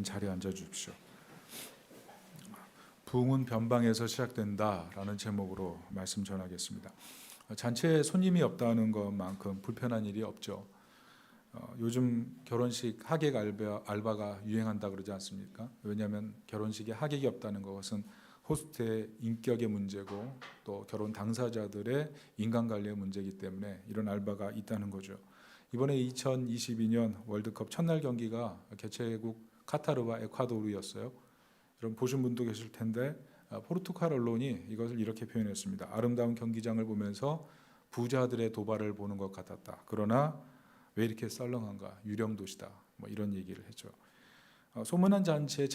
있으시면 자리에 앉아 주십시오. 부흥은 변방에서 시작된다라는 제목으로 말씀 전하겠습니다. 잔치에 손님이 없다는 것만큼 불편한 일이 없죠. 요즘 결혼식 하객 알바가 유행한다 그러지 않습니까? 왜냐하면 결혼식에 하객이 없다는 것은 호스트의 인격의 문제고 또 결혼 당사자들의 인간관리의 문제이기 때문에 이런 알바가 있다는 거죠. 이번에 2022년 월드컵 첫날 경기가 개최국 카타르와 에콰도르였어요. 여러분 보신 분도 계실 텐데 포르투갈 언론이 이것을 이렇게 표현했습니다. 아름다운 경기장을 보면서 부자들의 도발을 보는 것 같았다. 그러나 왜 이렇게 썰렁한가? 유령 도시다. 뭐 이런 얘기를 했죠. 소문난 잔치에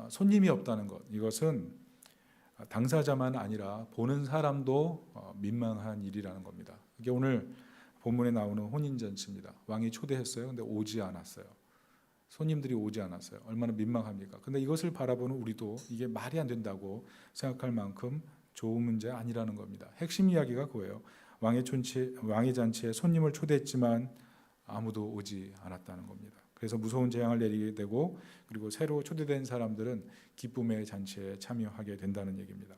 손님이 없다는 것, 이것은 당사자만 아니라 보는 사람도 민망한 일이라는 겁니다. 이게 오늘 본문에 나오는 혼인잔치입니다. 왕이 초대했어요. 근데 오지 않았어요. 손님들이 오지 않았어요. 얼마나 민망합니까? 근데 이것을 바라보는 우리도 이게 말이 안 된다고 생각할 만큼 좋은 문제 아니라는 겁니다. 핵심 이야기가 그거예요. 왕의 잔치에 손님을 초대했지만 아무도 오지 않았다는 겁니다. 그래서 무서운 재앙을 내리게 되고 그리고 새로 초대된 사람들은 기쁨의 잔치에 참여하게 된다는 얘기입니다.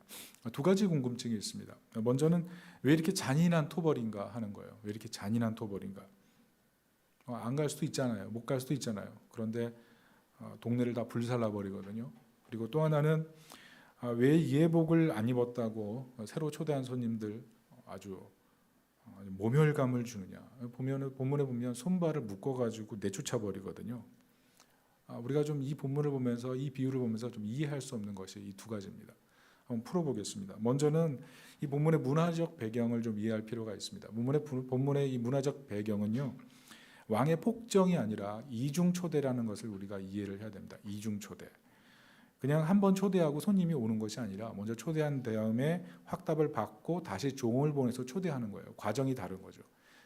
두 가지 궁금증이 있습니다. 먼저는 왜 이렇게 잔인한 토벌인가 하는 거예요. 왜 이렇게 잔인한 토벌인가? 안 갈 수도 있잖아요. 못 갈 수도 있잖아요. 그런데 동네를 다 불살라 버리거든요. 그리고 또 하나는 왜 예복을 안 입었다고 새로 초대한 손님들 아주 모멸감을 주느냐. 본문에 보면 손발을 묶어가지고 내쫓아 버리거든요. 우리가 좀 이 본문을 보면서 이 비유를 보면서 좀 이해할 수 없는 것이 이 두 가지입니다. 한번 풀어보겠습니다. 먼저는 이 본문의 문화적 배경을 좀 이해할 필요가 있습니다. 본문의 이 문화적 배경은요, 왕의 폭정이 아니라 이중 초대라는 것을 우리가 이해를 해야 됩니다. 이중 초대. 그냥 한 번 초대하고 손님이 오는 것이 아니라 먼저 초대한 다음에 확답을 받고 다시 종을 보내서 초대하는 거예요. 과정이 다른 거죠.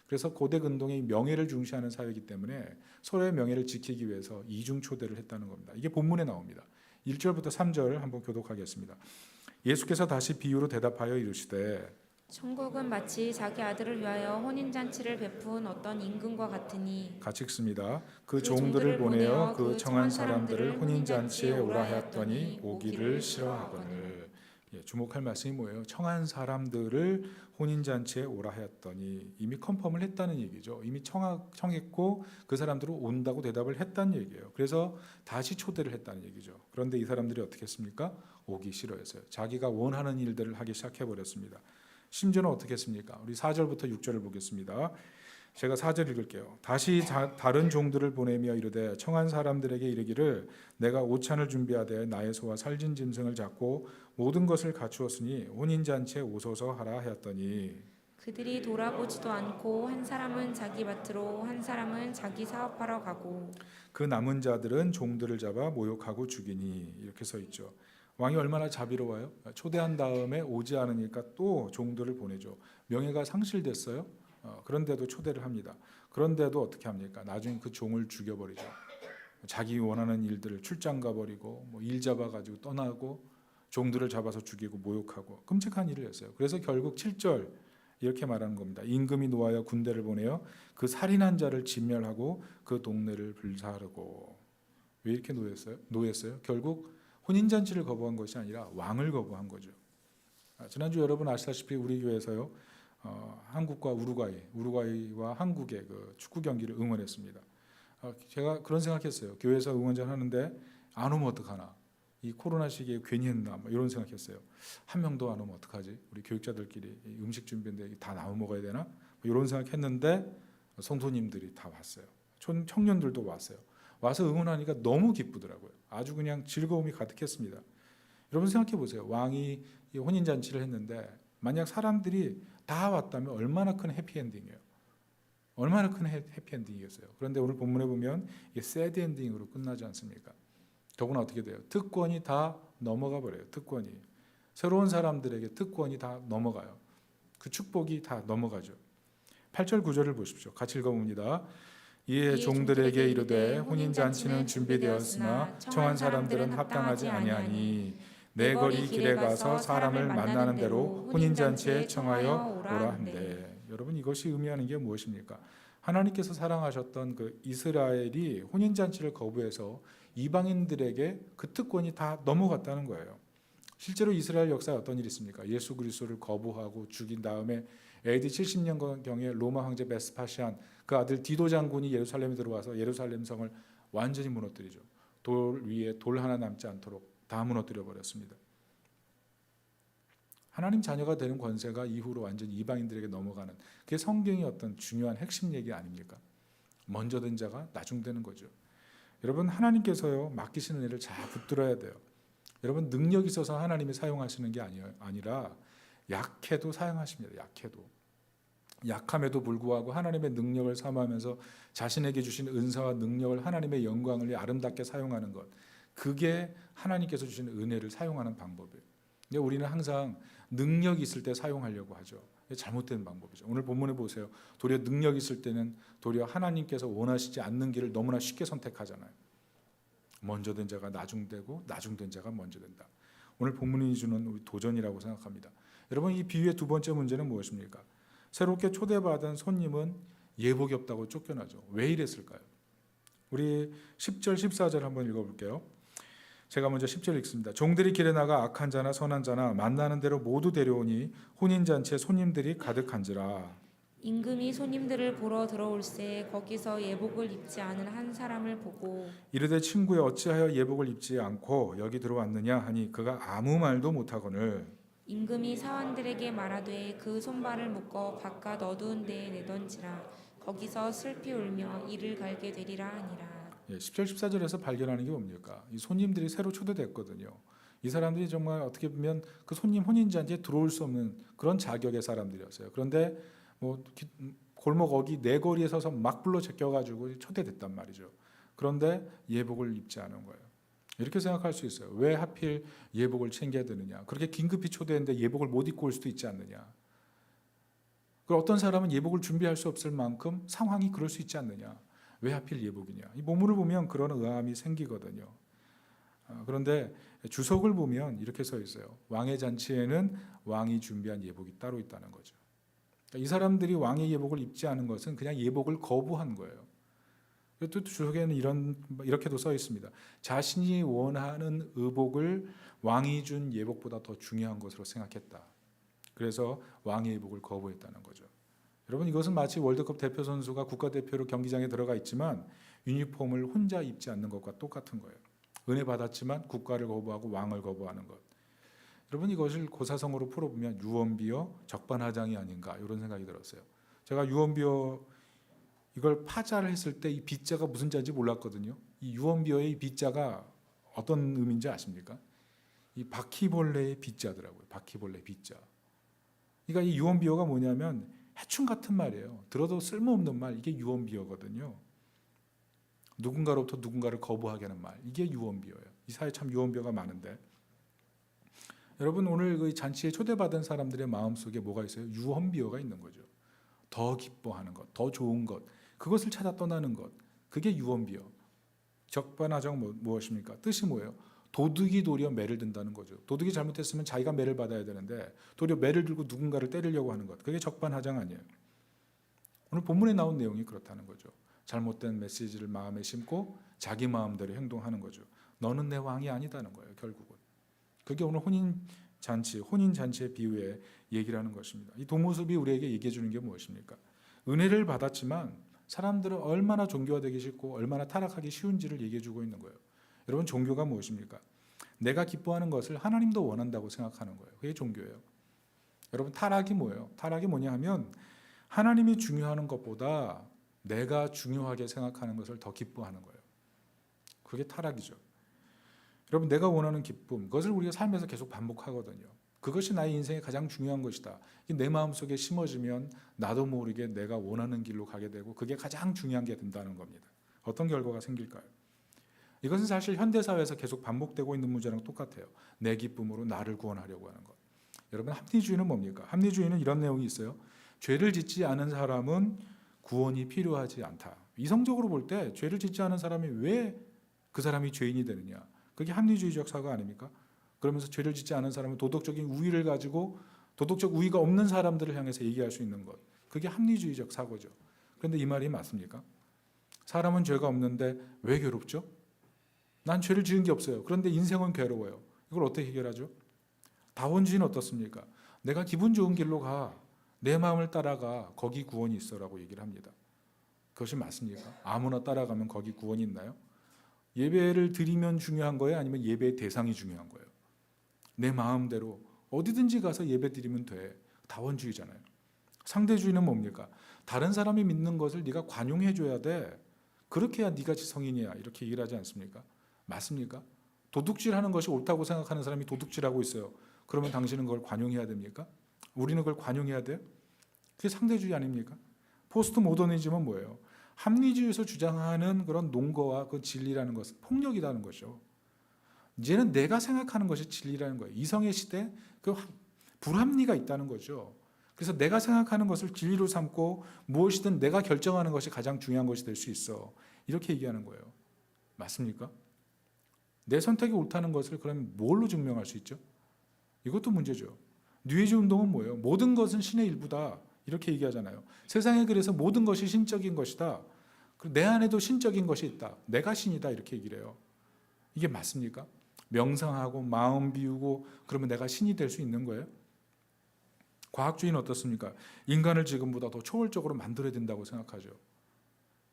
그래서 고대 근동이 명예를 중시하는 사회이기 때문에 서로의 명예를 지키기 위해서 이중 초대를 했다는 겁니다. 이게 본문에 나옵니다. 1절부터 3절 한번 교독하겠습니다. 예수께서 다시 비유로 대답하여 이르시되 천국은 마치 자기 아들을 위하여 혼인잔치를 베푼 어떤 임금과 같으니 같이 읽습니다. 그 종들을 보내어 그 청한 사람들을 혼인잔치에 오라 하였더니 오기를 싫어하거늘. 주목할 말씀이 뭐예요? 청한 사람들을 혼인잔치에 오라 하였더니 이미 컨펌을 했다는 얘기죠. 이미 청했고 그 사람들은 온다고 대답을 했다는 얘기예요. 그래서 다시 초대를 했다는 얘기죠. 그런데 이 사람들이 어떻게 했습니까? 오기 싫어했어요. 자기가 원하는 일들을 하기 시작해버렸습니다. 심지어는 어떻게 했습니까? 우리 4절부터 6절을 보겠습니다. 제가 4절 읽을게요. 다시 다른 종들을 보내며 이르되 청한 사람들에게 이르기를 내가 오찬을 준비하되 나의 소와 살진 짐승을 잡고 모든 것을 갖추었으니 혼인잔치에 오소서 하라 하였더니 그들이 돌아보지도 않고 한 사람은 자기 밭으로 한 사람은 자기 사업하러 가고 그 남은 자들은 종들을 잡아 모욕하고 죽이니. 이렇게 써 있죠. 왕이 얼마나 자비로워요? 초대한 다음에 오지 않으니까 또 종들을 보내죠. 명예가 상실됐어요. 그런데도 초대를 합니다. 그런데도 어떻게 합니까? 나중에 그 종을 죽여버리죠. 자기 원하는 일들을 출장 가버리고 일 잡아가지고 떠나고 종들을 잡아서 죽이고 모욕하고 끔찍한 일을 했어요. 그래서 결국 7절 이렇게 말하는 겁니다. 임금이 노하여 군대를 보내어 그 살인한 자를 진멸하고 그 동네를 불사르고. 왜 이렇게 노했어요? 결국 혼인잔치를 거부한 것이 아니라 왕을 거부한 거죠. 지난주 여러분 아시다시피 우리 교회에서요, 한국과 우루과이와 한국의 그 축구 경기를 응원했습니다. 제가 그런 생각했어요. 교회에서 응원전 하는데 안 오면 어떡하나? 이 코로나 시기에 괜히 했나? 이런 생각했어요. 한 명도 안 오면 어떡하지? 우리 교육자들끼리 음식 준비인데 다 나눠 먹어야 되나? 이런 생각했는데 성도님들이 다 왔어요. 청년들도 왔어요. 와서 응원하니까 너무 기쁘더라고요. 아주 그냥 즐거움이 가득했습니다. 여러분 생각해 보세요. 왕이 혼인잔치를 했는데 만약 사람들이 다 왔다면 얼마나 큰 해피엔딩이에요. 얼마나 큰 해피엔딩이겠어요. 그런데 오늘 본문에 보면 이게 새드 엔딩으로 끝나지 않습니까? 더구나 어떻게 돼요? 특권이 다 넘어가 버려요. 특권이. 새로운 사람들에게 특권이 다 넘어가요. 그 축복이 다 넘어가죠. 8절 9절을 보십시오. 같이 읽어봅니다. 이에 종들에게 이르되 혼인잔치는 준비되었으나 청한 사람들은 합당하지 아니하니 내 거리 길에 가서 사람을 만나는 대로 혼인잔치에 청하여 오라 한대. 여러분 이것이 의미하는 게 무엇입니까? 하나님께서 사랑하셨던 그 이스라엘이 혼인잔치를 거부해서 이방인들에게 그 특권이 다 넘어갔다는 거예요. 실제로 이스라엘 역사에 어떤 일이 있습니까? 예수 그리스도를 거부하고 죽인 다음에 AD 70년경에 로마 황제 베스파시안 그 아들 디도 장군이 예루살렘에 들어와서 예루살렘 성을 완전히 무너뜨리죠. 돌 위에 돌 하나 남지 않도록 다 무너뜨려 버렸습니다. 하나님 자녀가 되는 권세가 이후로 완전히 이방인들에게 넘어가는 그게 성경의 어떤 중요한 핵심 얘기 아닙니까? 먼저 된 자가 나중 되는 거죠. 여러분 하나님께서요 맡기시는 일을 잘 붙들어야 돼요. 여러분 능력 있어서 하나님이 사용하시는 게 아니라 약해도 사용하십니다. 약해도. 약함에도 불구하고 하나님의 능력을 사모하면서 자신에게 주신 은사와 능력을 하나님의 영광을 위해 아름답게 사용하는 것. 그게 하나님께서 주신 은혜를 사용하는 방법이에요. 근데 우리는 항상 능력이 있을 때 사용하려고 하죠. 잘못된 방법이죠. 오늘 본문에 보세요. 도리어 능력이 있을 때는 도리어 하나님께서 원하시지 않는 길을 너무나 쉽게 선택하잖아요. 먼저 된 자가 나중 되고 나중 된 자가 먼저 된다. 오늘 본문이 주는 우리 도전이라고 생각합니다. 여러분 이 비유의 두 번째 문제는 무엇입니까? 새롭게 초대받은 손님은 예복이 없다고 쫓겨나죠. 왜 이랬을까요? 우리 10절 14절 한번 읽어볼게요. 제가 먼저 10절 읽습니다. 종들이 길에 나가 악한 자나 선한 자나 만나는 대로 모두 데려오니 혼인잔치에 손님들이 가득한지라. 임금이 손님들을 보러 들어올새 거기서 예복을 입지 않은 한 사람을 보고 이르되 친구여 어찌하여 예복을 입지 않고 여기 들어왔느냐 하니 그가 아무 말도 못하거늘. 임금이 사환들에게 말하되 그 손발을 묶어 바깥 어두운 데에 내던지라. 거기서 슬피 울며 이를 갈게 되리라 하니라. 10절 14절에서 발견하는 게 뭡니까? 이 손님들이 새로 초대됐거든요. 이 사람들이 정말 어떻게 보면 그 손님 혼인잔치에 들어올 수 없는 그런 자격의 사람들이었어요. 그런데 뭐 골목 어기 네 거리에 서서 막 불러 제껴가지고 초대됐단 말이죠. 그런데 예복을 입지 않은 거예요. 이렇게 생각할 수 있어요. 왜 하필 예복을 챙겨야 되느냐? 그렇게 긴급히 초대했는데 예복을 못 입고 올 수도 있지 않느냐? 그리고 어떤 사람은 예복을 준비할 수 없을 만큼 상황이 그럴 수 있지 않느냐? 왜 하필 예복이냐? 이 본문을 보면 그런 의아함이 생기거든요. 그런데 주석을 보면 이렇게 써 있어요. 왕의 잔치에는 왕이 준비한 예복이 따로 있다는 거죠. 그러니까 이 사람들이 왕의 예복을 입지 않은 것은 그냥 예복을 거부한 거예요. 또 주석에는 이렇게도 써 있습니다. 자신이 원하는 의복을 왕이 준 예복보다 더 중요한 것으로 생각했다. 그래서 왕의 예복을 거부했다는 거죠. 여러분 이것은 마치 월드컵 대표 선수가 국가대표로 경기장에 들어가 있지만 유니폼을 혼자 입지 않는 것과 똑같은 거예요. 은혜 받았지만 국가를 거부하고 왕을 거부하는 것. 여러분 이것을 고사성어로 풀어보면 유언비어 적반하장이 아닌가 이런 생각이 들었어요. 제가 유언비어 이걸 파자를 했을 때 이 비자가 무슨 자인지 몰랐거든요. 이 유언비어의 이 비자가 어떤 의미인지 아십니까? 이 바퀴벌레의 비자더라고요. 바퀴벌레 비자. 그러니까 이 유언비어가 뭐냐면 해충 같은 말이에요. 들어도 쓸모없는 말. 이게 유언비어거든요. 누군가로부터 누군가를 거부하게 하는 말. 이게 유언비어예요. 이 사회에 참 유언비어가 많은데 여러분 오늘 그 잔치에 초대받은 사람들의 마음속에 뭐가 있어요? 유언비어가 있는 거죠. 더 기뻐하는 것, 더 좋은 것, 그것을 찾아 떠나는 것. 그게 유언비어. 적반하장 무엇입니까? 뜻이 뭐예요? 도둑이 도리어 매를 든다는 거죠. 도둑이 잘못했으면 자기가 매를 받아야 되는데 도리어 매를 들고 누군가를 때리려고 하는 것. 그게 적반하장 아니에요. 오늘 본문에 나온 내용이 그렇다는 거죠. 잘못된 메시지를 마음에 심고 자기 마음대로 행동하는 거죠. 너는 내 왕이 아니다는 거예요. 결국은. 그게 오늘 혼인잔치의 비유에 얘기를 하는 것입니다. 이 도모습이 우리에게 얘기해 주는 게 무엇입니까? 은혜를 받았지만 사람들은 얼마나 종교화되기 쉽고 얼마나 타락하기 쉬운지를 얘기해 주고 있는 거예요. 여러분 종교가 무엇입니까? 내가 기뻐하는 것을 하나님도 원한다고 생각하는 거예요. 그게 종교예요. 여러분 타락이 뭐예요? 타락이 뭐냐 하면 하나님이 중요한 것보다 내가 중요하게 생각하는 것을 더 기뻐하는 거예요. 그게 타락이죠. 여러분 내가 원하는 기쁨, 그것을 우리가 삶에서 계속 반복하거든요. 그것이 나의 인생의 가장 중요한 것이다. 내 마음속에 심어지면 나도 모르게 내가 원하는 길로 가게 되고 그게 가장 중요한 게 된다는 겁니다. 어떤 결과가 생길까요? 이것은 사실 현대사회에서 계속 반복되고 있는 문제랑 똑같아요. 내 기쁨으로 나를 구원하려고 하는 것. 여러분 합리주의는 뭡니까? 합리주의는 이런 내용이 있어요. 죄를 짓지 않은 사람은 구원이 필요하지 않다. 이성적으로 볼 때 죄를 짓지 않은 사람이 왜 그 사람이 죄인이 되느냐. 그게 합리주의적 사고 아닙니까? 그러면서 죄를 짓지 않은 사람은 도덕적인 우위를 가지고 도덕적 우위가 없는 사람들을 향해서 얘기할 수 있는 것. 그게 합리주의적 사고죠. 그런데 이 말이 맞습니까? 사람은 죄가 없는데 왜 괴롭죠? 난 죄를 지은 게 없어요. 그런데 인생은 괴로워요. 이걸 어떻게 해결하죠? 다원주의는 어떻습니까? 내가 기분 좋은 길로 가. 내 마음을 따라가. 거기 구원이 있어라고 얘기를 합니다. 그것이 맞습니까? 아무나 따라가면 거기 구원이 있나요? 예배를 드리면 중요한 거예요? 아니면 예배의 대상이 중요한 거예요? 내 마음대로 어디든지 가서 예배 드리면 돼. 다원주의잖아요. 상대주의는 뭡니까? 다른 사람이 믿는 것을 네가 관용해 줘야 돼. 그렇게 해야 네가 성인이야. 이렇게 얘기를 하지 않습니까? 맞습니까? 도둑질하는 것이 옳다고 생각하는 사람이 도둑질하고 있어요. 그러면 당신은 그걸 관용해야 됩니까? 우리는 그걸 관용해야 돼요? 그게 상대주의 아닙니까? 포스트 모더니즘은 뭐예요? 합리주의에서 주장하는 그런 논거와 그 진리라는 것은 폭력이라는 것이죠. 이제는 내가 생각하는 것이 진리라는 거예요. 이성의 시대 그 불합리가 있다는 거죠. 그래서 내가 생각하는 것을 진리로 삼고 무엇이든 내가 결정하는 것이 가장 중요한 것이 될 수 있어. 이렇게 얘기하는 거예요. 맞습니까? 내 선택이 옳다는 것을 그럼 뭘로 증명할 수 있죠? 이것도 문제죠. 뉴에이지 운동은 뭐예요? 모든 것은 신의 일부다. 이렇게 얘기하잖아요. 세상에 그래서 모든 것이 신적인 것이다. 내 안에도 신적인 것이 있다. 내가 신이다. 이렇게 얘기를 해요. 이게 맞습니까? 명상하고 마음 비우고 그러면 내가 신이 될 수 있는 거예요? 과학주의는 어떻습니까? 인간을 지금보다 더 초월적으로 만들어야 된다고 생각하죠.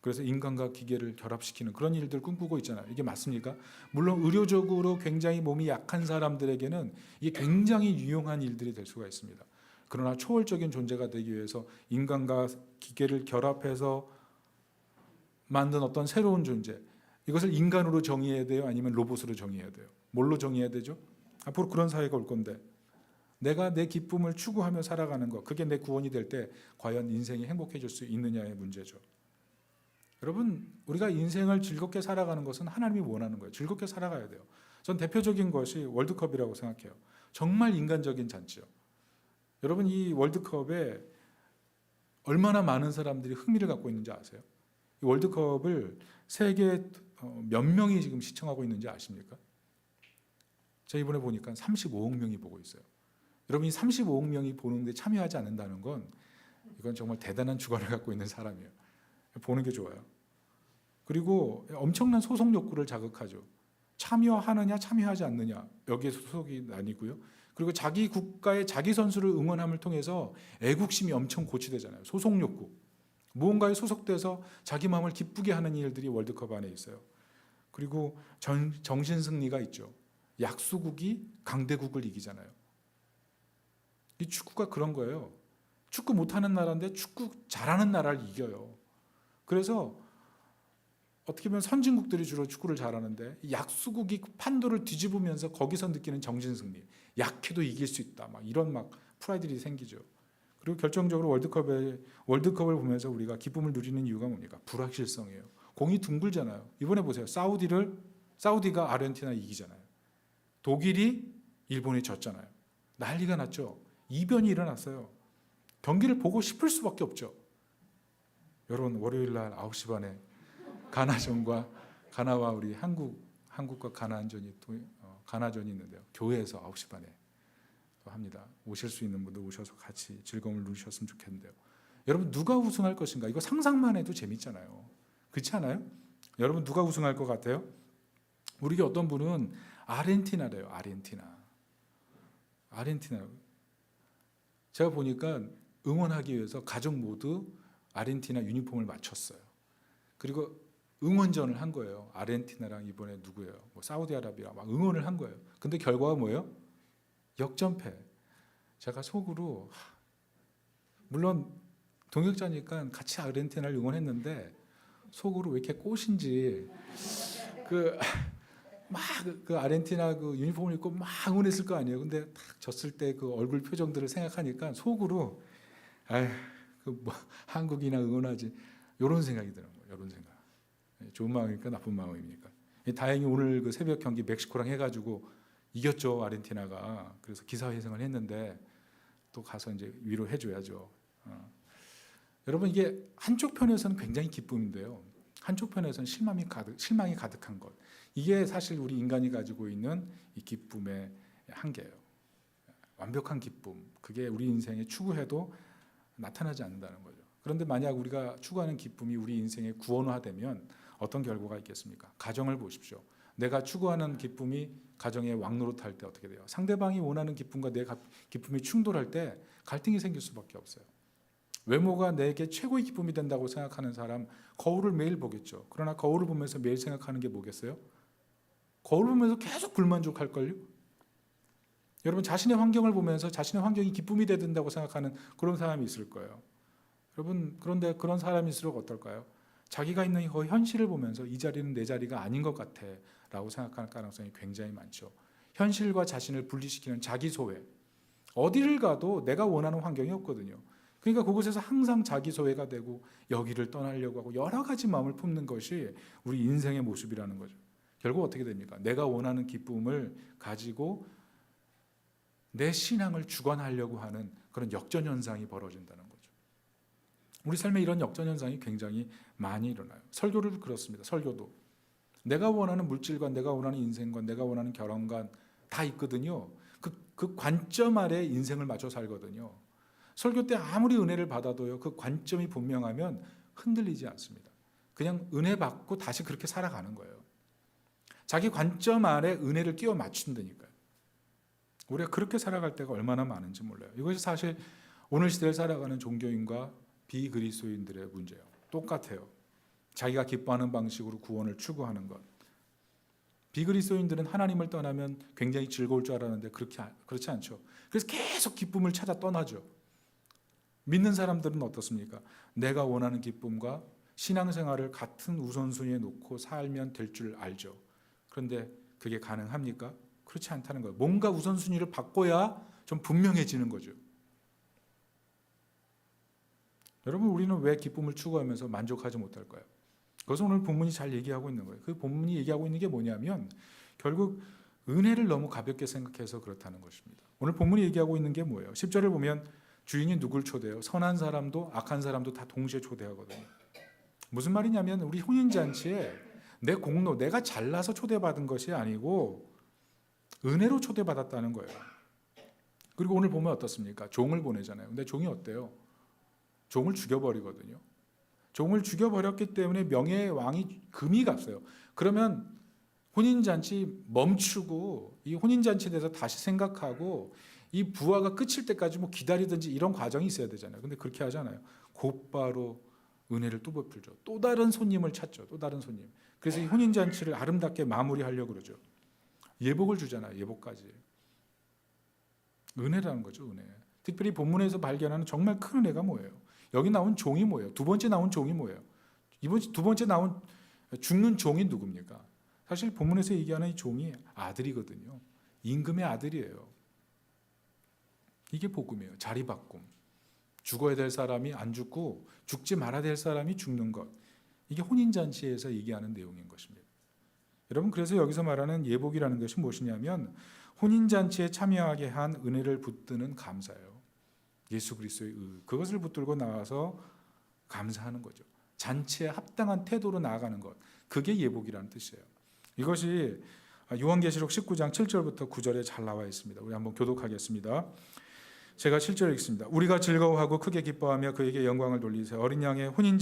그래서 인간과 기계를 결합시키는 그런 일들 꿈꾸고 있잖아요. 이게 맞습니까? 물론 의료적으로 굉장히 몸이 약한 사람들에게는 이게 굉장히 유용한 일들이 될 수가 있습니다. 그러나 초월적인 존재가 되기 위해서 인간과 기계를 결합해서 만든 어떤 새로운 존재, 이것을 인간으로 정의해야 돼요? 아니면 로봇으로 정의해야 돼요? 뭘로 정의해야 되죠? 앞으로 그런 사회가 올 건데 내가 내 기쁨을 추구하며 살아가는 것, 그게 내 구원이 될 때 과연 인생이 행복해질 수 있느냐의 문제죠. 여러분, 우리가 인생을 즐겁게 살아가는 것은 하나님이 원하는 거예요. 즐겁게 살아가야 돼요. 전 대표적인 것이 월드컵이라고 생각해요. 정말 인간적인 잔치요. 여러분, 이 월드컵에 얼마나 많은 사람들이 흥미를 갖고 있는지 아세요? 이 월드컵을 세계 몇 명이 지금 시청하고 있는지 아십니까? 제가 이번에 보니까 35억 명이 보고 있어요. 여러분, 이 35억 명이 보는데 참여하지 않는다는 건 이건 정말 대단한 주관을 갖고 있는 사람이에요. 보는 게 좋아요. 그리고 엄청난 소속 욕구를 자극하죠. 참여하느냐 참여하지 않느냐 여기에 소속이 나뉘고요. 그리고 자기 국가의 자기 선수를 응원함을 통해서 애국심이 엄청 고취되잖아요. 소속 욕구. 무언가에 소속돼서 자기 마음을 기쁘게 하는 일들이 월드컵 안에 있어요. 그리고 정신승리가 있죠. 약소국이 강대국을 이기잖아요. 이 축구가 그런 거예요. 축구 못하는 나라인데 축구 잘하는 나라를 이겨요. 그래서 어떻게 보면 선진국들이 주로 축구를 잘하는데 약소국이 판도를 뒤집으면서 거기서 느끼는 정신승리, 약해도 이길 수 있다, 막 이런 막 프라이들이 생기죠. 그리고 결정적으로 월드컵을 보면서 우리가 기쁨을 누리는 이유가 뭡니까? 불확실성이에요. 공이 둥글잖아요. 이번에 보세요. 사우디가 아르헨티나 이기잖아요. 독일이 일본에 졌잖아요. 난리가 났죠. 이변이 일어났어요. 경기를 보고 싶을 수밖에 없죠. 여러분, 월요일 날 9시 반에 가나와 우리 한국과 가나전이 또 가나전이 있는데요. 교회에서 9시 반에 또 합니다. 오실 수 있는 분들 오셔서 같이 즐거움을 누리셨으면 좋겠는데요. 여러분, 누가 우승할 것인가? 이거 상상만 해도 재밌잖아요. 그렇지 않아요? 여러분, 누가 우승할 것 같아요? 우리 어떤 분은 아르헨티나래요. 아르헨티나. 제가 보니까 응원하기 위해서 가족 모두 아르헨티나 유니폼을 맞췄어요. 그리고 응원전을 한 거예요. 아르헨티나랑 이번에 누구예요? 뭐 사우디아라비아 막 응원을 한 거예요. 근데 결과가 뭐예요? 역전패. 제가 속으로 물론 동역자니까 같이 아르헨티나를 응원했는데 속으로 왜 이렇게 꽃인지 그 아르헨티나 그 유니폼을 입고 막 응원했을 거 아니에요. 근데 딱 졌을 때 그 얼굴 표정들을 생각하니까 속으로 뭐 한국이나 응원하지 이런 생각이 드는 거예요. 이런 생각. 좋은 마음입니까? 나쁜 마음입니까? 다행히 오늘 그 새벽 경기 멕시코랑 해가지고 이겼죠, 아르헨티나가. 그래서 기사회생을 했는데 또 가서 이제 위로해줘야죠. 여러분, 이게 한쪽 편에서는 굉장히 기쁨인데요. 한쪽 편에서는 실망이 가득한 것. 이게 사실 우리 인간이 가지고 있는 이 기쁨의 한계예요. 완벽한 기쁨. 그게 우리 인생에 추구해도 나타나지 않는다는 거죠. 그런데 만약 우리가 추구하는 기쁨이 우리 인생의 구원화되면 어떤 결과가 있겠습니까? 가정을 보십시오. 내가 추구하는 기쁨이 가정의 왕노릇할 때 어떻게 돼요? 상대방이 원하는 기쁨과 내 기쁨이 충돌할 때 갈등이 생길 수밖에 없어요. 외모가 내게 최고의 기쁨이 된다고 생각하는 사람 거울을 매일 보겠죠. 그러나 거울을 보면서 매일 생각하는 게 뭐겠어요? 거울을 보면서 계속 불만족할걸요? 여러분 자신의 환경을 보면서 자신의 환경이 기쁨이 돼야 된다고 생각하는 그런 사람이 있을 거예요. 여러분 그런데 그런 사람일수록 어떨까요? 자기가 있는 그 현실을 보면서 이 자리는 내 자리가 아닌 것 같아 라고 생각할 가능성이 굉장히 많죠. 현실과 자신을 분리시키는 자기 소외. 어디를 가도 내가 원하는 환경이 없거든요. 그러니까 그곳에서 항상 자기 소외가 되고 여기를 떠나려고 하고 여러 가지 마음을 품는 것이 우리 인생의 모습이라는 거죠. 결국 어떻게 됩니까? 내가 원하는 기쁨을 가지고 내 신앙을 주관하려고 하는 그런 역전현상이 벌어진다는 거죠. 우리 삶에 이런 역전현상이 굉장히 많이 일어나요. 설교를 그렇습니다. 설교도 내가 원하는 물질관, 내가 원하는 인생관, 내가 원하는 결혼관 다 있거든요. 그 관점 아래 인생을 맞춰 살거든요. 설교 때 아무리 은혜를 받아도요, 그 관점이 분명하면 흔들리지 않습니다. 그냥 은혜 받고 다시 그렇게 살아가는 거예요. 자기 관점 아래 은혜를 끼워 맞춘다니까요. 우리가 그렇게 살아갈 때가 얼마나 많은지 몰라요. 이것이 사실 오늘 시대를 살아가는 종교인과 비그리스도인들의 문제예요. 똑같아요. 자기가 기뻐하는 방식으로 구원을 추구하는 것. 비그리스도인들은 하나님을 떠나면 굉장히 즐거울 줄 알았는데 그렇지 않죠. 그래서 계속 기쁨을 찾아 떠나죠. 믿는 사람들은 어떻습니까? 내가 원하는 기쁨과 신앙생활을 같은 우선순위에 놓고 살면 될 줄 알죠. 그런데 그게 가능합니까? 그렇지 않다는 거예요. 뭔가 우선순위를 바꿔야 좀 분명해지는 거죠. 여러분 우리는 왜 기쁨을 추구하면서 만족하지 못할까요? 그것은 오늘 본문이 잘 얘기하고 있는 거예요. 그 본문이 얘기하고 있는 게 뭐냐면 결국 은혜를 너무 가볍게 생각해서 그렇다는 것입니다. 오늘 본문이 얘기하고 있는 게 뭐예요? 10절을 보면 주인이 누굴 초대해요? 선한 사람도 악한 사람도 다 동시에 초대하거든요. 무슨 말이냐면 우리 혼인잔치에 내 공로, 내가 잘나서 초대받은 것이 아니고 은혜로 초대받았다는 거예요. 그리고 오늘 보면 어떻습니까? 종을 보내잖아요. 근데 종이 어때요? 종을 죽여버리거든요. 종을 죽여버렸기 때문에 명예의 왕이 금이 갔어요. 그러면 혼인잔치 멈추고 이 혼인잔치에 대해서 다시 생각하고 이 부화가 끝일 때까지 뭐 기다리든지 이런 과정이 있어야 되잖아요. 근데 그렇게 하잖아요. 곧바로 은혜를 또 베풀죠. 또 다른 손님을 찾죠. 또 다른 손님. 그래서 이 혼인잔치를 아름답게 마무리하려고 그러죠. 예복을 주잖아요. 예복까지. 은혜라는 거죠. 은혜. 특별히 본문에서 발견하는 정말 큰 은혜가 뭐예요? 여기 나온 종이 뭐예요? 두 번째 나온 종이 뭐예요? 두 번째 나온 죽는 종이 누굽니까? 사실 본문에서 얘기하는 이 종이 아들이거든요. 임금의 아들이에요. 이게 복음이에요. 자리바꿈. 죽어야 될 사람이 안 죽고 죽지 말아야 될 사람이 죽는 것. 이게 혼인잔치에서 얘기하는 내용인 것입니다. 여러분 그래서 여기서 말하는 예복이라는 것이 무엇이냐면 혼인잔치에 참여하게 한 은혜를 붙드는 감사예요. 예수 그리스도의 그것을 붙들고 나와서 감사하는 거죠. 잔치에 합당한 태도로 나아가는 것. 그게 예복이라는 뜻이에요. 이것이 요한계시록 19장 7절부터 9절에 잘 나와 있습니다. 우리 한번 교독하겠습니다. 제가 7절 읽습니다. 우리가 즐거워하고 크게 기뻐하며 그에게 영광을 돌리세. 어린 양의 혼인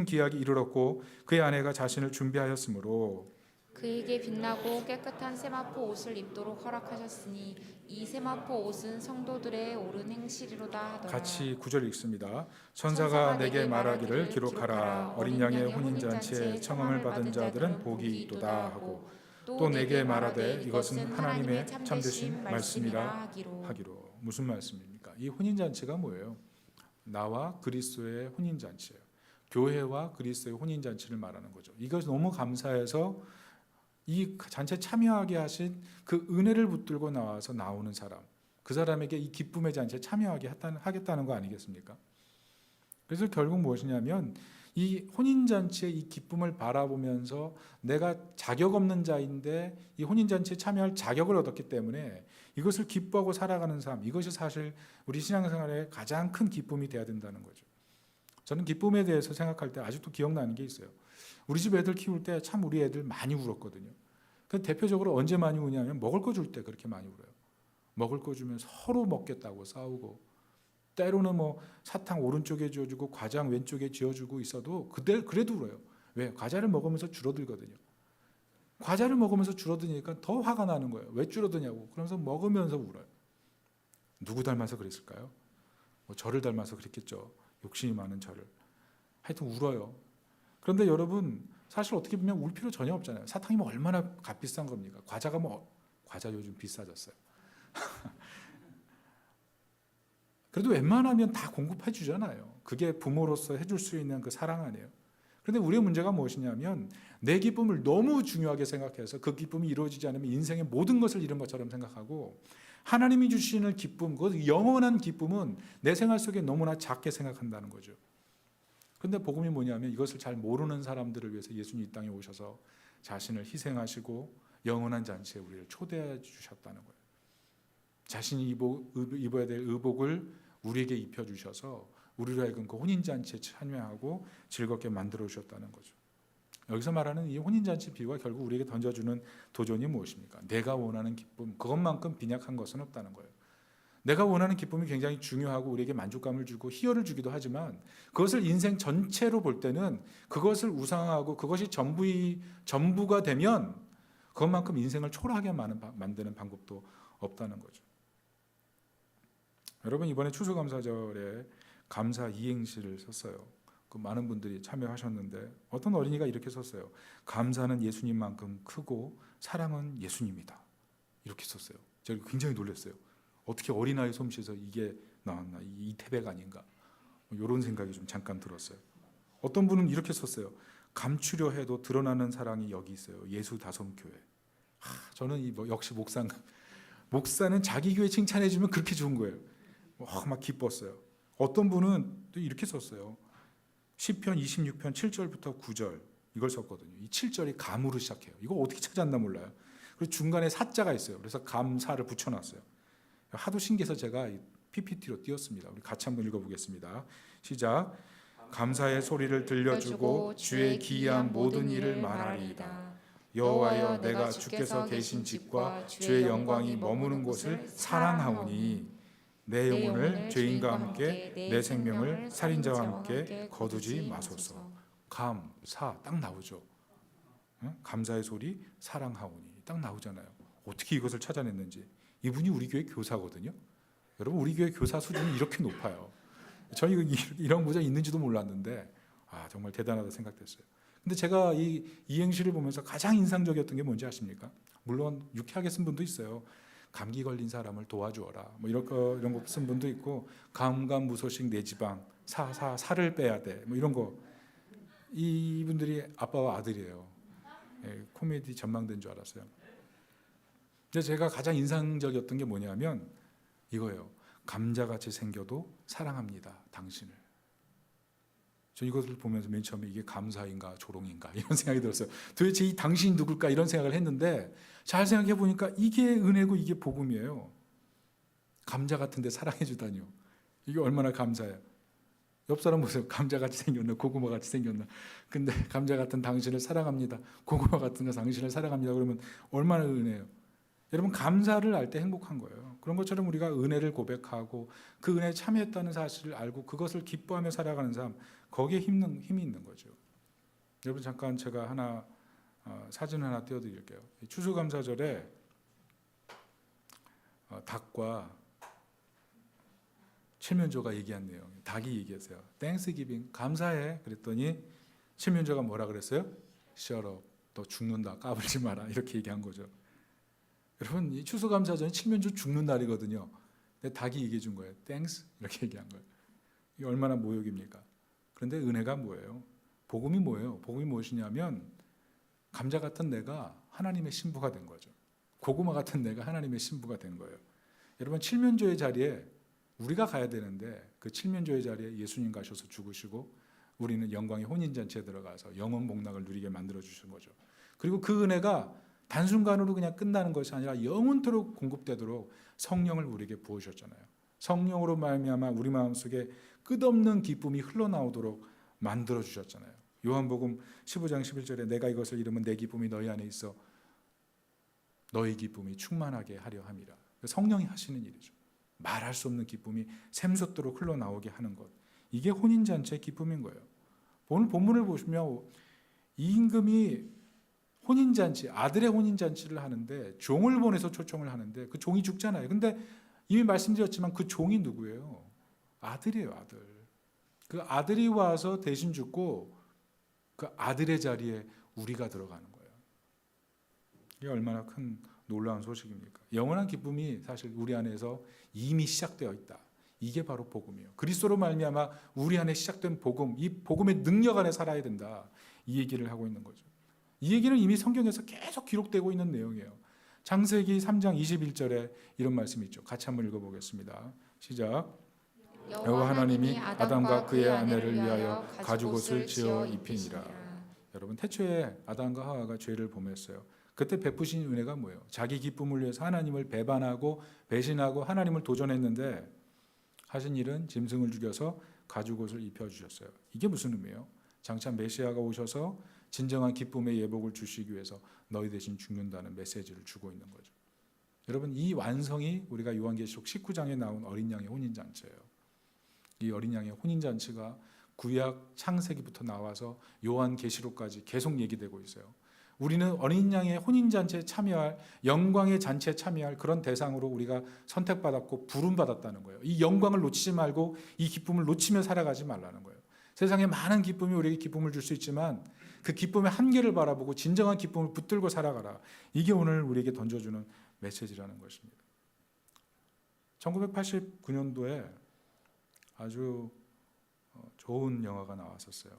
기약이 이르렀고 그의 아내가 자신을 준비하였으므로 그에게 빛나고 깨끗한 세마포 옷을 입도록 허락하셨으니 이 세마포 옷은 성도들의 옳은 행실이로다 하더라. 같이 9절 읽습니다. 천사가 내게 말하기를 기록하라. 어린 양의 혼인잔치에 청함을 받은 자들은 복이 있도다 하고 또 내게 말하되 이것은 하나님의 참되신 말씀이라 하기로. 무슨 말씀입니까? 이 혼인잔치가 뭐예요? 나와 그리스도의 혼인잔치예요. 교회와 그리스도의 혼인잔치를 말하는 거죠. 이것이 너무 감사해서 이 잔치에 참여하게 하신 그 은혜를 붙들고 나와서 나오는 사람, 그 사람에게 이 기쁨의 잔치에 참여하게 하겠다는 거 아니겠습니까? 그래서 결국 무엇이냐면 이 혼인잔치의 이 기쁨을 바라보면서 내가 자격 없는 자인데 이 혼인잔치에 참여할 자격을 얻었기 때문에 이것을 기뻐하고 살아가는 삶, 이것이 사실 우리 신앙생활의 가장 큰 기쁨이 되어야 된다는 거죠. 저는 기쁨에 대해서 생각할 때 아직도 기억나는 게 있어요. 우리 집 애들 키울 때 참 우리 애들 많이 울었거든요. 그 대표적으로 언제 많이 우냐면 먹을 거 줄 때 그렇게 많이 울어요. 먹을 거 주면 서로 먹겠다고 싸우고 때로는 뭐 사탕 오른쪽에 지어주고 과장 왼쪽에 지어주고 있어도 그래도 울어요. 왜? 과자를 먹으면서 줄어들거든요. 과자를 먹으면서 줄어드니까 더 화가 나는 거예요. 왜 줄어드냐고. 그러면서 먹으면서 울어요. 누구 닮아서 그랬을까요? 뭐 저를 닮아서 그랬겠죠. 욕심이 많은 저를. 하여튼 울어요. 그런데 여러분 사실 어떻게 보면 울 필요 전혀 없잖아요. 사탕이 뭐 얼마나 값비싼 겁니까? 과자가 뭐 과자 요즘 비싸졌어요. 그래도 웬만하면 다 공급해 주잖아요. 그게 부모로서 해줄 수 있는 그 사랑 아니에요. 그런데 우리의 문제가 무엇이냐면 내 기쁨을 너무 중요하게 생각해서 그 기쁨이 이루어지지 않으면 인생의 모든 것을 잃은 것처럼 생각하고 하나님이 주시는 기쁨, 그 영원한 기쁨은 내 생활 속에 너무나 작게 생각한다는 거죠. 그런데 복음이 뭐냐면 이것을 잘 모르는 사람들을 위해서 예수님이 이 땅에 오셔서 자신을 희생하시고 영원한 잔치에 우리를 초대해 주셨다는 거예요. 자신이 입어야 될 의복을 우리에게 입혀주셔서 우리로 하여금 그 혼인잔치에 참여하고 즐겁게 만들어 주셨다는 거죠. 여기서 말하는 이 혼인잔치 비유가 결국 우리에게 던져주는 도전이 무엇입니까? 내가 원하는 기쁨, 그것만큼 빈약한 것은 없다는 거예요. 내가 원하는 기쁨이 굉장히 중요하고 우리에게 만족감을 주고 희열을 주기도 하지만 그것을 인생 전체로 볼 때는 그것을 우상하고 그것이 전부가 되면 그것만큼 인생을 초라하게 만드는 방법도 없다는 거죠. 여러분 이번에 추수감사절에 감사 이행시를 썼어요. 그 많은 분들이 참여하셨는데 어떤 어린이가 이렇게 썼어요. 감사는 예수님만큼 크고 사랑은 예수님이다. 이렇게 썼어요. 제가 굉장히 놀랐어요. 어떻게 어린아이 솜씨에서 이게 나왔나? 이태백 아닌가? 이런 생각이 좀 잠깐 들었어요. 어떤 분은 이렇게 썼어요. 감추려 해도 드러나는 사랑이 여기 있어요. 예수 다솜교회. 저는 역시 목사는 자기 교회 칭찬해주면 그렇게 좋은 거예요. 막 기뻤어요. 어떤 분은 또 이렇게 썼어요. 시편 26편 7절부터 9절 이걸 썼거든요. 이 7절이 감으로 시작해요. 이거 어떻게 찾았나 몰라요. 그리고 중간에 사자가 있어요. 그래서 감사를 붙여놨어요. 하도 신기해서 제가 PPT로 띄웠습니다. 우리 같이 한번 읽어보겠습니다. 시작. 감사의 소리를 들려주고 주의 기이한 모든 일을 말하리이다. 여호와여 내가 주께서 계신 집과 주의 영광이 머무는 곳을 사랑하오니 내 영혼을 죄인과 함께 내 생명을 살인자와 함께 거두지 마소서. 감사 딱 나오죠. 감사의 소리 사랑하오니 딱 나오잖아요. 어떻게 이것을 찾아냈는지. 이분이 우리 교회 교사거든요. 여러분 우리 교회 교사 수준이 이렇게 높아요. 저는 이런 모자 있는지도 몰랐는데 정말 대단하다 생각됐어요. 근데 제가 이 이행시를 보면서 가장 인상적이었던 게 뭔지 아십니까? 물론 유쾌하게 쓴 분도 있어요. 감기 걸린 사람을 도와주어라. 뭐 이런 거 쓴 분도 있고 감감무소식 내 지방 살을 빼야 돼. 뭐 이런 거. 이분들이 아빠와 아들이에요. 코미디 전망된 줄 알았어요. 근데 제가 가장 인상적이었던 게 뭐냐면 이거예요. 감자같이 생겨도 사랑합니다. 당신을. 저 이것을 보면서 맨 처음에 이게 감사인가 조롱인가 이런 생각이 들었어요. 도대체 이 당신이 누굴까 이런 생각을 했는데 잘 생각해 보니까 이게 은혜고 이게 복음이에요. 감자 같은데 사랑해 주다니요. 이게 얼마나 감사해요. 옆 사람 보세요. 감자같이 생겼나 고구마같이 생겼나. 근데 감자 같은 당신을 사랑합니다. 고구마 같은 당신을 사랑합니다. 그러면 얼마나 은혜예요. 여러분 감사를 할 때 행복한 거예요. 그런 것처럼 우리가 은혜를 고백하고 그 은혜에 참여했다는 사실을 알고 그것을 기뻐하며 살아가는 삶, 거기에 힘이 있는 거죠. 여러분 잠깐 제가 사진 하나 띄워드릴게요. 추수감사절에 닭과 칠면조가 얘기한 내용. 닭이 얘기했어요. 땡스기빙 감사해. 그랬더니 칠면조가 뭐라 그랬어요? Shut up. 너 죽는다. 까불지 마라. 이렇게 얘기한 거죠. 여러분 이 추수감사절은 칠면조 죽는 날이거든요. 근데 닭이 얘기해 준 거예요. 땡스 이렇게 얘기한 거예요. 이게 얼마나 모욕입니까? 그런데 은혜가 뭐예요? 복음이 뭐예요? 복음이 무엇이냐면 감자 같은 내가 하나님의 신부가 된 거죠. 고구마 같은 내가 하나님의 신부가 된 거예요. 여러분 칠면조의 자리에 우리가 가야 되는데 그 칠면조의 자리에 예수님 가셔서 죽으시고 우리는 영광의 혼인잔치에 들어가서 영원 복락을 누리게 만들어 주신 거죠. 그리고 그 은혜가 단순간으로 그냥 끝나는 것이 아니라 영원토록 공급되도록 성령을 우리에게 부으셨잖아요. 성령으로 말미암아 우리 마음속에 끝없는 기쁨이 흘러나오도록 만들어 주셨잖아요. 요한복음 15장 11절에 내가 이것을 이루면 내 기쁨이 너희 안에 있어 너희 기쁨이 충만하게 하려 함이라. 성령이 하시는 일이죠. 말할 수 없는 기쁨이 샘솟도록 흘러나오게 하는 것. 이게 혼인잔치의 기쁨인 거예요. 오늘 본문을 보시면 이 임금이 혼인잔치, 아들의 혼인잔치를 하는데 종을 보내서 초청을 하는데 그 종이 죽잖아요. 근데 이미 말씀드렸지만 그 종이 누구예요? 아들이에요, 아들. 그 아들이 와서 대신 죽고 그 아들의 자리에 우리가 들어가는 거예요. 이게 얼마나 큰 놀라운 소식입니까? 영원한 기쁨이 사실 우리 안에서 이미 시작되어 있다. 이게 바로 복음이에요. 그리스도로 말미암아 우리 안에 시작된 복음, 이 복음의 능력 안에 살아야 된다. 이 얘기를 하고 있는 거죠. 이 얘기는 이미 성경에서 계속 기록되고 있는 내용이에요. 창세기 3장 21절에 이런 말씀이 있죠. 같이 한번 읽어보겠습니다. 시작. 여호와 하나님이 아담과 그의 아내를 위하여 가죽옷을 지어 입히니라. 여러분, 태초에 아담과 하와가 죄를 범했어요. 그때 베푸신 은혜가 뭐예요? 자기 기쁨을 위해서 하나님을 배반하고 배신하고 하나님을 도전했는데 하신 일은 짐승을 죽여서 가죽옷을 입혀주셨어요. 이게 무슨 의미예요? 장차 메시아가 오셔서 진정한 기쁨의 예복을 주시기 위해서 너희 대신 죽는다는 메시지를 주고 있는 거죠. 여러분, 이 완성이 우리가 요한계시록 19장에 나온 어린 양의 혼인잔치예요. 이 어린 양의 혼인잔치가 구약 창세기부터 나와서 요한계시록까지 계속 얘기되고 있어요. 우리는 어린 양의 혼인잔치에 참여할, 영광의 잔치에 참여할 그런 대상으로 우리가 선택받았고 부름받았다는 거예요. 이 영광을 놓치지 말고 이 기쁨을 놓치며 살아가지 말라는 거예요. 세상에 많은 기쁨이 우리에게 기쁨을 줄 수 있지만 그 기쁨의 한계를 바라보고 진정한 기쁨을 붙들고 살아가라. 이게 오늘 우리에게 던져주는 메시지라는 것입니다. 1989년도에 아주 좋은 영화가 나왔었어요.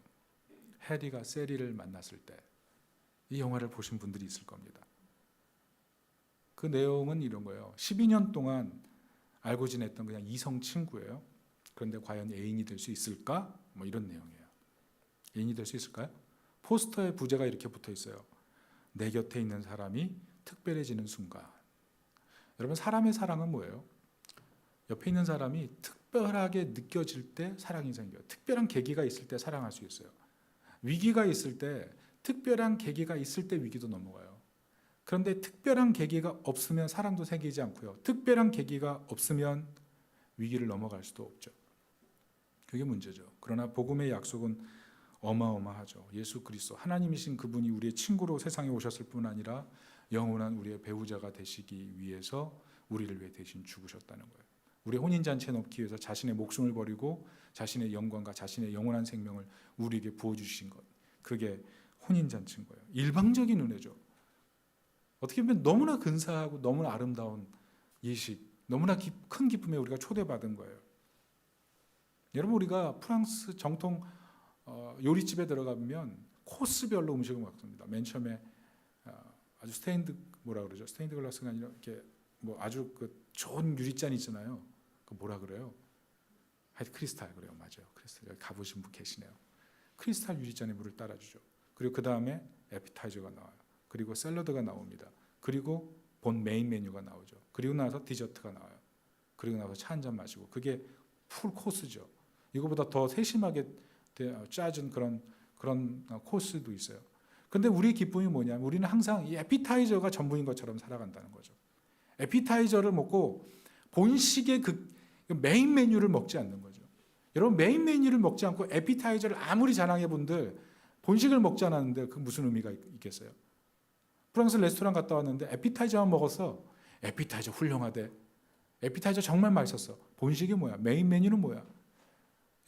해리가 세리를 만났을 때. 이 영화를 보신 분들이 있을 겁니다. 그 내용은 이런 거예요. 12년 동안 알고 지냈던 그냥 이성 친구예요. 그런데 과연 애인이 될 수 있을까? 뭐 이런 내용이에요. 애인이 될 수 있을까요? 포스터에 부제가 이렇게 붙어 있어요. 내 곁에 있는 사람이 특별해지는 순간. 여러분, 사람의 사랑은 뭐예요? 옆에 있는 사람이 특별하게 느껴질 때 사랑이 생겨요. 특별한 계기가 있을 때 사랑할 수 있어요. 위기가 있을 때, 특별한 계기가 있을 때 위기도 넘어가요. 그런데 특별한 계기가 없으면 사랑도 생기지 않고요. 특별한 계기가 없으면 위기를 넘어갈 수도 없죠. 그게 문제죠. 그러나 복음의 약속은 어마어마하죠. 예수 그리스도 하나님이신 그분이 우리의 친구로 세상에 오셨을 뿐 아니라 영원한 우리의 배우자가 되시기 위해서 우리를 위해 대신 죽으셨다는 거예요. 우리의 혼인잔치에 넣기 위해서 자신의 목숨을 버리고 자신의 영광과 자신의 영원한 생명을 우리에게 부어주신 것. 그게 혼인잔치인 거예요. 일방적인 은혜죠. 어떻게 보면 너무나 근사하고 너무나 아름다운 예식, 너무나 큰 기쁨에 우리가 초대받은 거예요. 여러분, 우리가 프랑스 정통 요리집에 들어가면 코스별로 음식을 먹습니다. 맨 처음에 아주 스테인드 글라스가 아니라 이렇게 뭐 아주 그 좋은 유리잔 있잖아요. 그 뭐라 그래요? 하여튼 크리스탈 그래요. 맞아요. 크리스탈. 여기 가보신 분 계시네요. 크리스탈 유리잔에 물을 따라주죠. 그리고 그 다음에 에피타이저가 나와요. 그리고 샐러드가 나옵니다. 그리고 본 메인 메뉴가 나오죠. 그리고 나서 디저트가 나와요. 그리고 나서 차 한 잔 마시고, 그게 풀 코스죠. 이거보다 더 세심하게 짜준 그런 코스도 있어요. 근데 우리의 기쁨이 뭐냐면 우리는 항상 이 에피타이저가 전부인 것처럼 살아간다는 거죠. 에피타이저를 먹고 본식의 그 메인 메뉴를 먹지 않는 거죠. 여러분, 메인 메뉴를 먹지 않고 에피타이저를 아무리 자랑해 본들 본식을 먹지 않았는데 그 무슨 의미가 있겠어요? 프랑스 레스토랑 갔다 왔는데 에피타이저만 먹었어. 에피타이저 훌륭하대. 에피타이저 정말 맛있었어. 본식이 뭐야? 메인 메뉴는 뭐야?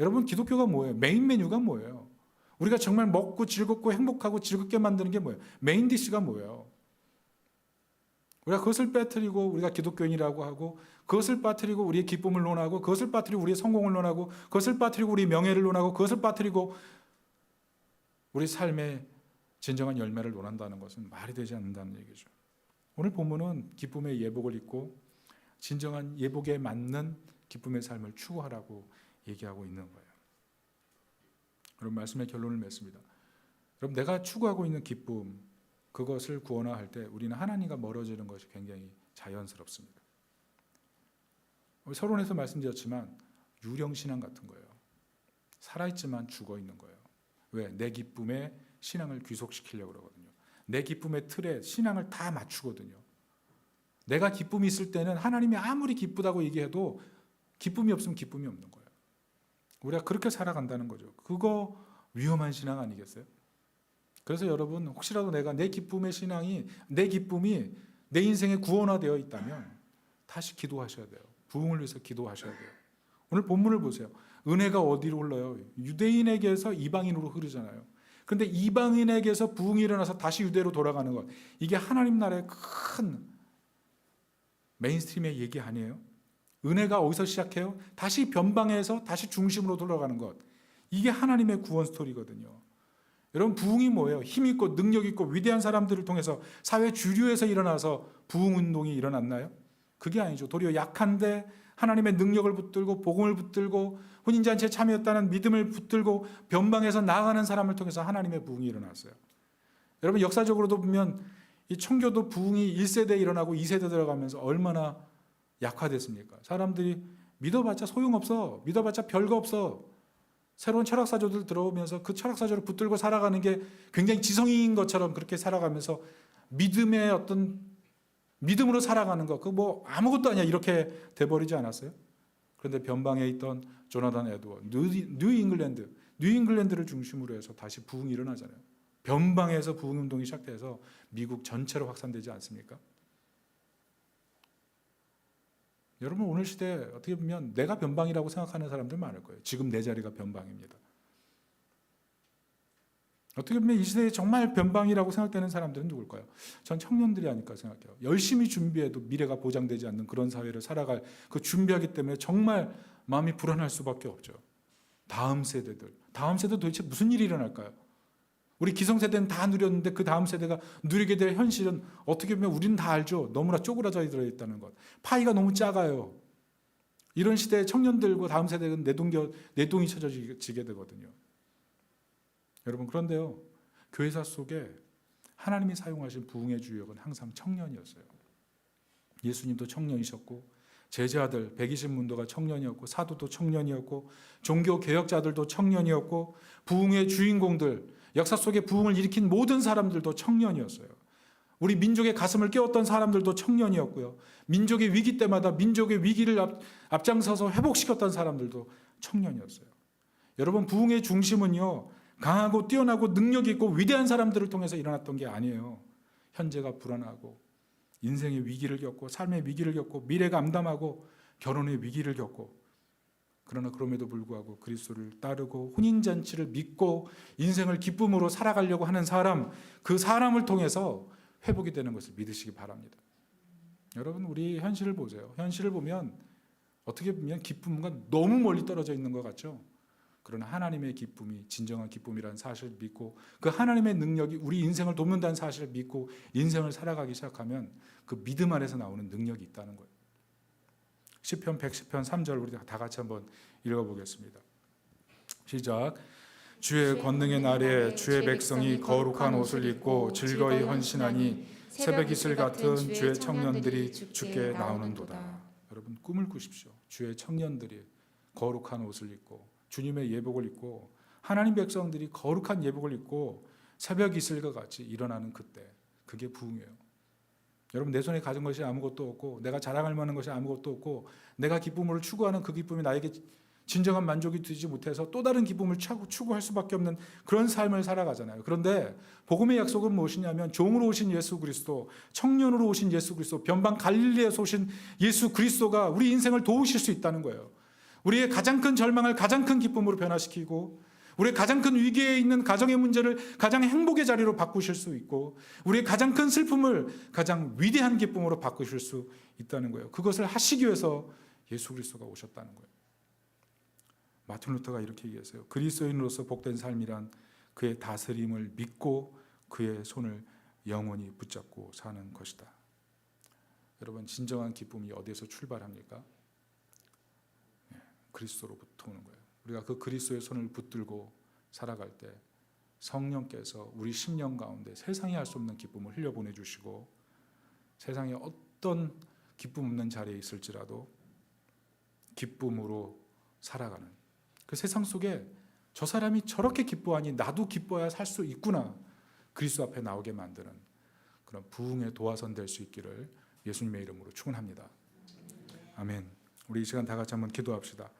여러분, 기독교가 뭐예요? 메인 메뉴가 뭐예요? 우리가 정말 먹고 즐겁고 행복하고 즐겁게 만드는 게 뭐예요? 메인 디시가 뭐예요? 우리가 그것을 빼뜨리고 우리가 기독교인이라고 하고, 그것을 빠뜨리고 우리의 기쁨을 논하고, 그것을 빠뜨리고 우리의 성공을 논하고, 그것을 빠뜨리고 우리의 명예를 논하고, 그것을 빠뜨리고 우리 삶의 진정한 열매를 논한다는 것은 말이 되지 않는다는 얘기죠. 오늘 본문은 기쁨의 예복을 입고 진정한 예복에 맞는 기쁨의 삶을 추구하라고 얘기하고 있는 거예요. 여러분, 말씀의 결론을 맺습니다. 여러분, 내가 추구하고 있는 기쁨, 그것을 구원화할 때 우리는 하나님과 멀어지는 것이 굉장히 자연스럽습니다. 서론에서 말씀드렸지만 유령신앙 같은 거예요. 살아있지만 죽어있는 거예요. 왜? 내 기쁨에 신앙을 귀속시키려고 그러거든요. 내 기쁨의 틀에 신앙을 다 맞추거든요. 내가 기쁨이 있을 때는 하나님이 아무리 기쁘다고 얘기해도 기쁨이 없으면 기쁨이 없는 거예요. 우리가 그렇게 살아간다는 거죠. 그거 위험한 신앙 아니겠어요? 그래서 여러분, 혹시라도 내가 내 기쁨의 신앙이, 내 기쁨이 내 인생에 구원화되어 있다면 다시 기도하셔야 돼요. 부흥을 위해서 기도하셔야 돼요. 오늘 본문을 보세요. 은혜가 어디로 흘러요? 유대인에게서 이방인으로 흐르잖아요. 그런데 이방인에게서 부흥이 일어나서 다시 유대로 돌아가는 것, 이게 하나님 나라의 큰 메인스트림의 얘기 아니에요? 은혜가 어디서 시작해요? 다시 변방에서 다시 중심으로 돌아가는 것, 이게 하나님의 구원 스토리거든요. 여러분, 부흥이 뭐예요? 힘 있고 능력 있고 위대한 사람들을 통해서 사회 주류에서 일어나서 부흥 운동이 일어났나요? 그게 아니죠. 도리어 약한데 하나님의 능력을 붙들고 복음을 붙들고 혼인잔치에 참여했다는 믿음을 붙들고 변방에서 나아가는 사람을 통해서 하나님의 부흥이 일어났어요. 여러분, 역사적으로도 보면 이 청교도 부흥이 1세대에 일어나고 2세대 들어가면서 얼마나 약화됐습니까? 사람들이 믿어봤자 소용없어, 믿어봤자 별거 없어, 새로운 철학사조들 들어오면서 그 철학사조를 붙들고 살아가는 게 굉장히 지성인 것처럼 그렇게 살아가면서 믿음의 어떤 믿음으로 살아가는 것, 그 뭐 아무것도 아니야 이렇게 돼버리지 않았어요? 그런데 변방에 있던 조나단 에드워드, 뉴잉글랜드를 중심으로 해서 다시 부흥이 일어나잖아요. 변방에서 부흥 운동이 시작돼서 미국 전체로 확산되지 않습니까? 여러분, 오늘 시대에 어떻게 보면 내가 변방이라고 생각하는 사람들 많을 거예요. 지금 내 자리가 변방입니다. 어떻게 보면 이 시대에 정말 변방이라고 생각되는 사람들은 누굴까요? 전 청년들이 아닐까 생각해요. 열심히 준비해도 미래가 보장되지 않는 그런 사회를 살아갈 그 준비하기 때문에 정말 마음이 불안할 수밖에 없죠. 다음 세대 도대체 무슨 일이 일어날까요? 우리 기성세대는 다 누렸는데 그 다음 세대가 누리게 될 현실은 어떻게 보면 우리는 다 알죠. 너무나 쪼그라져 있다는 것. 파이가 너무 작아요. 이런 시대에 청년들과 다음 세대는 내동이 쳐지게 되거든요. 여러분, 그런데요, 교회사 속에 하나님이 사용하신 부흥의 주역은 항상 청년이었어요. 예수님도 청년이셨고, 제자들 120문도가 청년이었고, 사도도 청년이었고, 종교 개혁자들도 청년이었고, 부흥의 주인공들, 역사 속에 부흥을 일으킨 모든 사람들도 청년이었어요. 우리 민족의 가슴을 깨웠던 사람들도 청년이었고요. 민족의 위기 때마다 민족의 위기를 앞장서서 회복시켰던 사람들도 청년이었어요. 여러분, 부흥의 중심은요, 강하고 뛰어나고 능력 있고 위대한 사람들을 통해서 일어났던 게 아니에요. 현재가 불안하고 인생의 위기를 겪고 삶의 위기를 겪고 미래가 암담하고 결혼의 위기를 겪고, 그러나 그럼에도 불구하고 그리스도를 따르고 혼인잔치를 믿고 인생을 기쁨으로 살아가려고 하는 사람, 그 사람을 통해서 회복이 되는 것을 믿으시기 바랍니다. 여러분, 우리 현실을 보세요. 현실을 보면 어떻게 보면 기쁨과 너무 멀리 떨어져 있는 것 같죠? 그러나 하나님의 기쁨이 진정한 기쁨이라는 사실을 믿고 그 하나님의 능력이 우리 인생을 돕는다는 사실을 믿고 인생을 살아가기 시작하면 그 믿음 안에서 나오는 능력이 있다는 거예요. 시편 110편 3절 우리 다 같이 한번 읽어보겠습니다. 시작. 주의 권능의 날에 주의 백성이 거룩한 옷을 입고 즐거이 헌신하니 새벽 이슬 같은 주의 청년들이 주께 나오는도다. 여러분, 꿈을 꾸십시오. 주의 청년들이 거룩한 옷을 입고 주님의 예복을 입고 하나님 백성들이 거룩한 예복을 입고 새벽 이슬과 같이 일어나는 그때, 그게 부흥이에요. 여러분, 내 손에 가진 것이 아무것도 없고 내가 자랑할 만한 것이 아무것도 없고 내가 기쁨을 추구하는 그 기쁨이 나에게 진정한 만족이 되지 못해서 또 다른 기쁨을 추구할 수밖에 없는 그런 삶을 살아가잖아요. 그런데 복음의 약속은 무엇이냐면 종으로 오신 예수 그리스도, 청년으로 오신 예수 그리스도, 변방 갈릴리에서 오신 예수 그리스도가 우리 인생을 도우실 수 있다는 거예요. 우리의 가장 큰 절망을 가장 큰 기쁨으로 변화시키고 우리의 가장 큰 위기에 있는 가정의 문제를 가장 행복의 자리로 바꾸실 수 있고 우리의 가장 큰 슬픔을 가장 위대한 기쁨으로 바꾸실 수 있다는 거예요. 그것을 하시기 위해서 예수 그리스도가 오셨다는 거예요. 마틴 루터가 이렇게 얘기했어요. 그리스도인으로서 복된 삶이란 그의 다스림을 믿고 그의 손을 영원히 붙잡고 사는 것이다. 여러분, 진정한 기쁨이 어디에서 출발합니까? 그리스도로부터 오는 거예요. 우리가 그 그리스도의 손을 붙들고 살아갈 때 성령께서 우리 심령 가운데 세상이 할 수 없는 기쁨을 흘려보내 주시고 세상에 어떤 기쁨 없는 자리에 있을지라도 기쁨으로 살아가는, 그 세상 속에 저 사람이 저렇게 기뻐하니 나도 기뻐야 살 수 있구나, 그리스도 앞에 나오게 만드는 그런 부흥의 도화선 될 수 있기를 예수님의 이름으로 축원합니다. 아멘. 우리 이 시간 다 같이 한번 기도합시다.